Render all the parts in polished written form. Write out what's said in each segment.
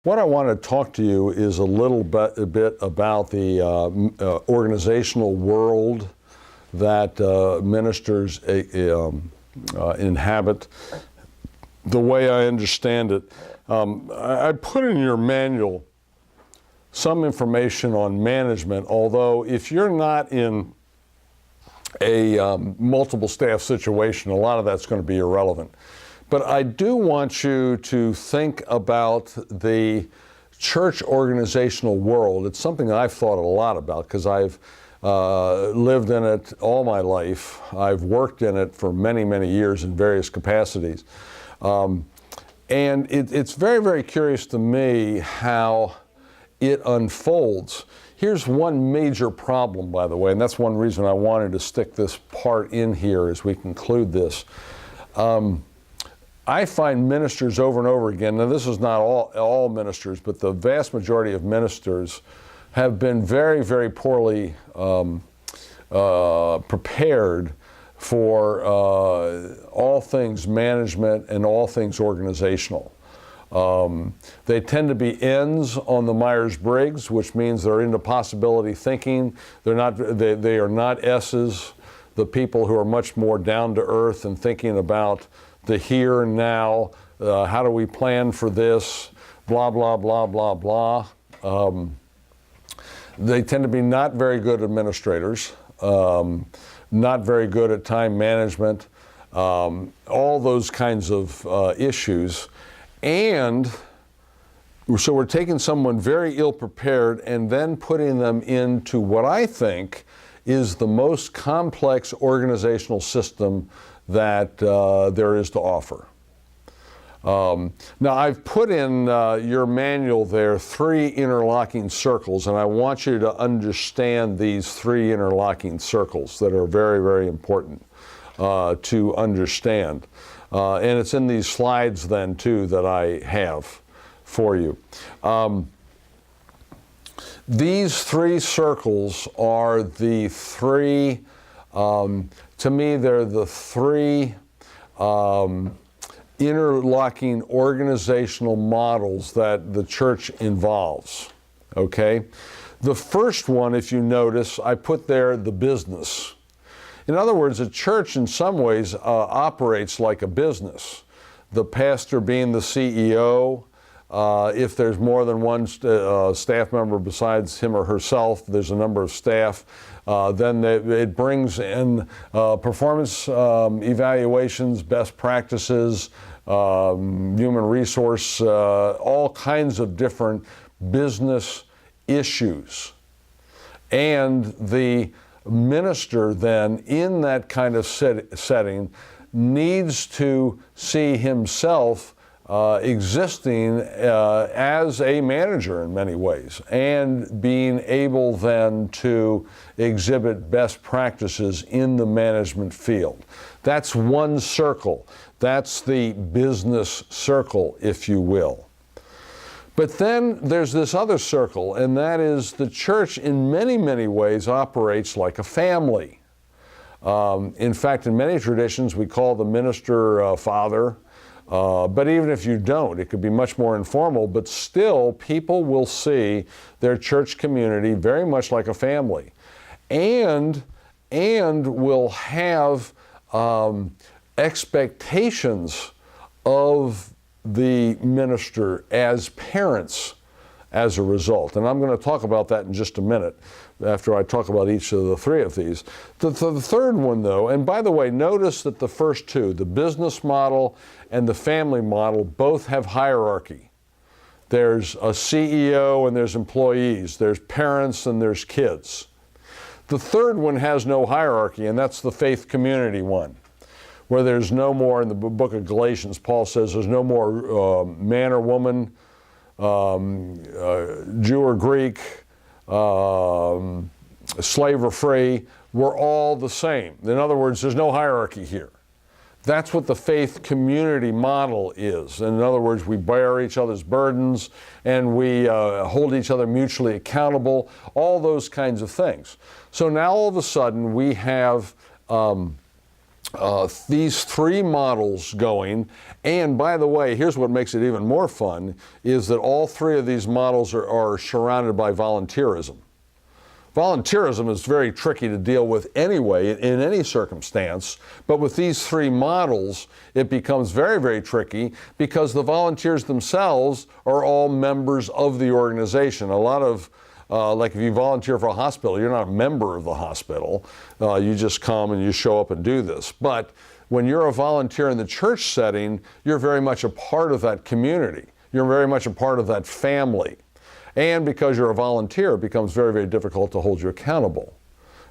What I want to talk to you is a bit about the organizational world that ministers inhabit. The way I understand it, I put in your manual some information on management, although if you're not in a multiple staff situation, a lot of that's going to be irrelevant. But I do want you to think about the church organizational world. It's something I've thought a lot about because I've lived in it all my life. I've worked in it for many, many years in various capacities. And it's very, very curious to me how it unfolds. Here's one major problem, by the way, and that's one reason I wanted to stick this part in here as we conclude this. I find ministers over and over again, now this is not all ministers, but the vast majority of ministers have been very, very poorly prepared for all things management and all things organizational. They tend to be N's on the Myers-Briggs, which means they're into possibility thinking. They are not S's, the people who are much more down to earth and thinking about the here and now, how do we plan for this, blah, blah, blah, blah, blah. They tend to be not very good administrators, not very good at time management, all those kinds of issues. And so we're taking someone very ill-prepared and then putting them into what I think is the most complex organizational system that there is to offer. Now I've put in your manual there 3 interlocking circles, and I want you to understand these 3 interlocking circles that are very, very important to understand. And it's in these slides then too that I have for you. These 3 circles are the 3, to me they're the 3 interlocking organizational models that the church involves, okay? The first one, if you notice, I put there the business. In other words, a church in some ways operates like a business. The pastor being the CEO, if there's more than one staff member besides him or herself, there's a number of staff, then it brings in performance evaluations, best practices, human resource, all kinds of different business issues. And the minister then in that kind of setting needs to see himself existing as a manager in many ways and being able then to exhibit best practices in the management field. That's one circle. That's the business circle, if you will. But then there's this other circle, and that is the church in many, many ways operates like a family. In fact, in many traditions, we call the minister father. But even if you don't, it could be much more informal, but still people will see their church community very much like a family and will have expectations of the minister as parents as a result. And I'm going to talk about that in just a minute after I talk about each of the 3 of these. The third one, though, and by the way, notice that the first 2, the business model and the family model, both have hierarchy. There's a CEO and there's employees. There's parents and there's kids. The third one has no hierarchy, and that's the faith community one, where there's no more, in the book of Galatians, Paul says there's no more man or woman, Jew or Greek, slave or free. We're all the same. In other words, there's no hierarchy here. That's what the faith community model is. In other words, we bear each other's burdens and we hold each other mutually accountable, all those kinds of things. So now all of a sudden we have these three models going. And by the way, here's what makes it even more fun, is that all three of these models are surrounded by volunteerism. Volunteerism is very tricky to deal with anyway, in any circumstance, but with these three models, it becomes very, very tricky because the volunteers themselves are all members of the organization. A lot of like if you volunteer for a hospital, you're not a member of the hospital. You just come and you show up and do this. But when you're a volunteer in the church setting, you're very much a part of that community. You're very much a part of that family. And because you're a volunteer, it becomes very, very difficult to hold you accountable.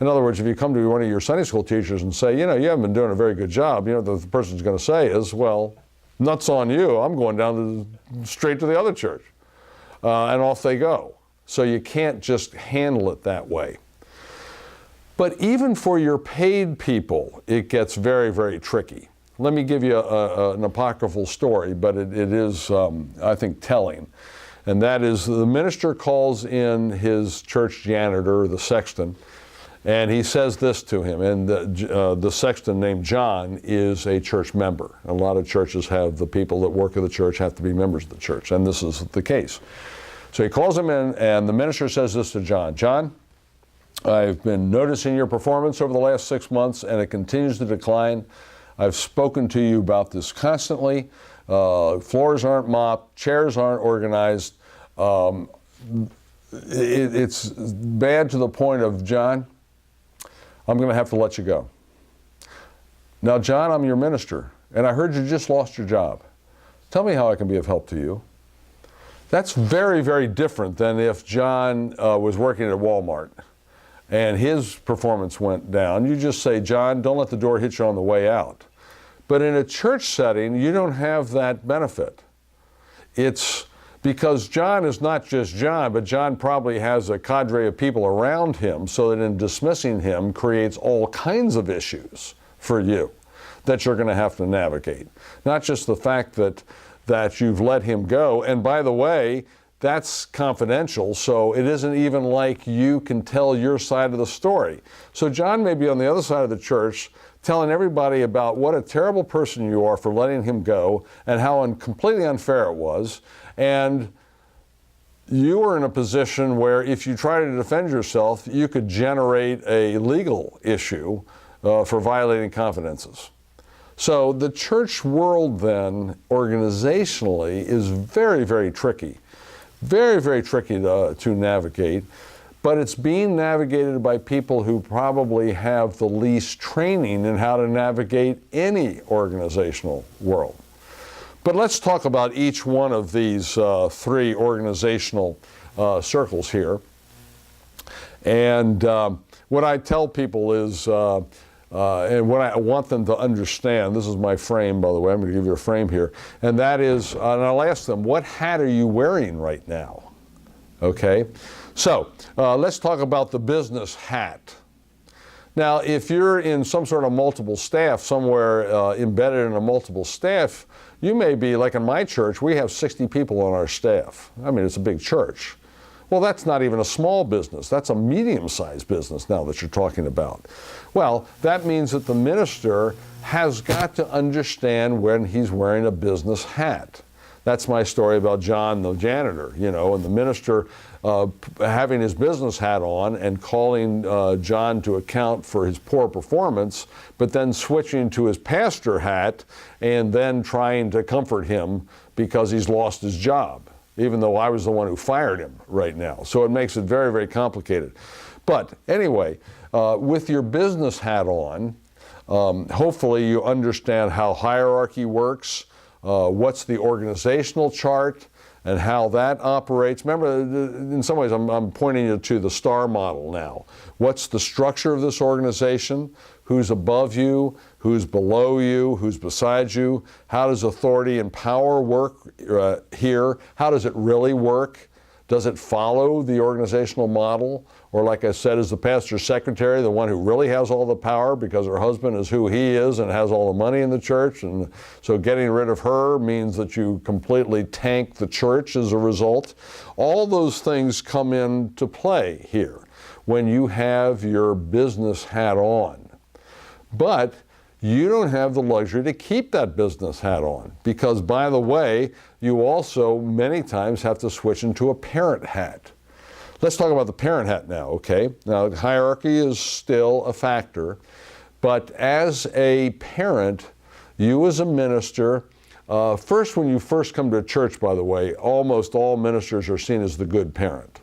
In other words, if you come to one of your Sunday school teachers and say, you know, you haven't been doing a very good job, you know, the person's going to say is, well, nuts on you. I'm going down straight to the other church. And off they go. So you can't just handle it that way. But even for your paid people, it gets very, very tricky. Let me give you an apocryphal story, but it is, I think, telling. And that is the minister calls in his church janitor, the sexton, and he says this to him. And the sexton named John is a church member. A lot of churches have the people that work at the church have to be members of the church, and this is the case. So he calls him in, and the minister says this to John. John, I've been noticing your performance over the last 6 months, and it continues to decline. I've spoken to you about this constantly. Floors aren't mopped, chairs aren't organized. It's bad to the point of, John, I'm going to have to let you go. Now, John, I'm your minister, and I heard you just lost your job. Tell me how I can be of help to you. That's very, very different than if John was working at Walmart and his performance went down. You just say, John, don't let the door hit you on the way out. But in a church setting, you don't have that benefit. It's because John is not just John, but John probably has a cadre of people around him, so that in dismissing him creates all kinds of issues for you that you're going to have to navigate. Not just the fact that you've let him go, and by the way, that's confidential, so it isn't even like you can tell your side of the story. So John may be on the other side of the church telling everybody about what a terrible person you are for letting him go and how completely unfair it was. And you are in a position where if you try to defend yourself, you could generate a legal issue for violating confidences. So the church world then, organizationally, is very, very tricky. Very, very tricky to navigate. But it's being navigated by people who probably have the least training in how to navigate any organizational world. But let's talk about each one of these three organizational circles here. And what I tell people is, and what I want them to understand, this is my frame, by the way, I'm going to give you a frame here, and that is, and I'll ask them, what hat are you wearing right now? Okay, so let's talk about the business hat. Now, if you're in some sort of multiple staff, somewhere embedded in a multiple staff, you may be, like in my church, we have 60 people on our staff. I mean, it's a big church. Well, that's not even a small business. That's a medium-sized business now that you're talking about. Well, that means that the minister has got to understand when he's wearing a business hat. That's my story about John the janitor, you know, and the minister having his business hat on and calling John to account for his poor performance, but then switching to his pastor hat and then trying to comfort him because he's lost his job, even though I was the one who fired him right now. So it makes it very, very complicated. But anyway, with your business hat on, hopefully you understand how hierarchy works, what's the organizational chart, and how that operates. Remember, in some ways, I'm pointing you to the STAR model now. What's the structure of this organization? Who's above you? Who's below you? Who's beside you? How does authority and power work here? How does it really work? Does it follow the organizational model? Or like I said, is the pastor's secretary the one who really has all the power because her husband is who he is and has all the money in the church? And so getting rid of her means that you completely tank the church as a result. All those things come into play here when you have your business hat on. But you don't have the luxury to keep that business hat on, because, by the way, you also many times have to switch into a parent hat. Let's talk about the parent hat now, okay? Now, hierarchy is still a factor, but as a parent, you as a minister, first, when you first come to a church, by the way, almost all ministers are seen as the good parent.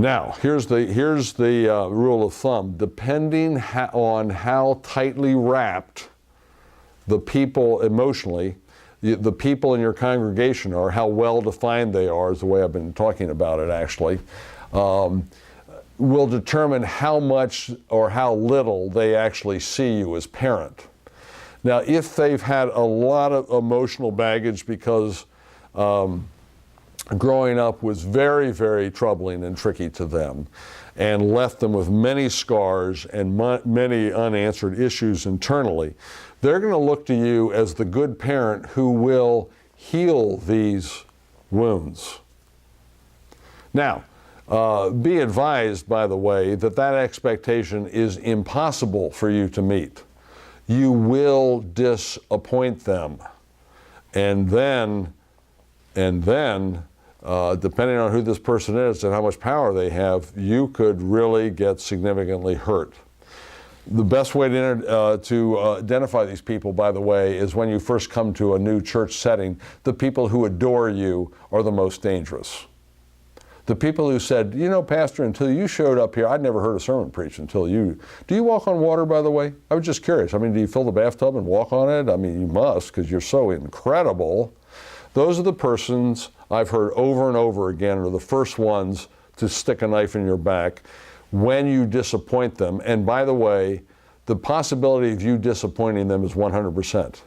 Now, here's the rule of thumb. Depending on how tightly wrapped the people emotionally, the people in your congregation are, how well defined they are, is the way I've been talking about it actually, will determine how much or how little they actually see you as parent. Now, if they've had a lot of emotional baggage because growing up was very, very troubling and tricky to them, and left them with many scars and many unanswered issues internally, they're going to look to you as the good parent who will heal these wounds. Now, be advised, by the way, that that expectation is impossible for you to meet. You will disappoint them. And then, depending on who this person is and how much power they have, you could really get significantly hurt. The best way to identify these people, by the way, is when you first come to a new church setting, the people who adore you are the most dangerous. The people who said, you know, Pastor, until you showed up here, I'd never heard a sermon preached until you. Do you walk on water, by the way? I was just curious. I mean, do you fill the bathtub and walk on it? I mean, you must, because you're so incredible. Those are the persons I've heard over and over again are the first ones to stick a knife in your back when you disappoint them. And by the way, the possibility of you disappointing them is 100%.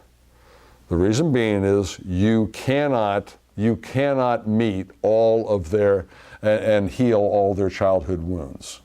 The reason being is you cannot meet all of their and heal all their childhood wounds.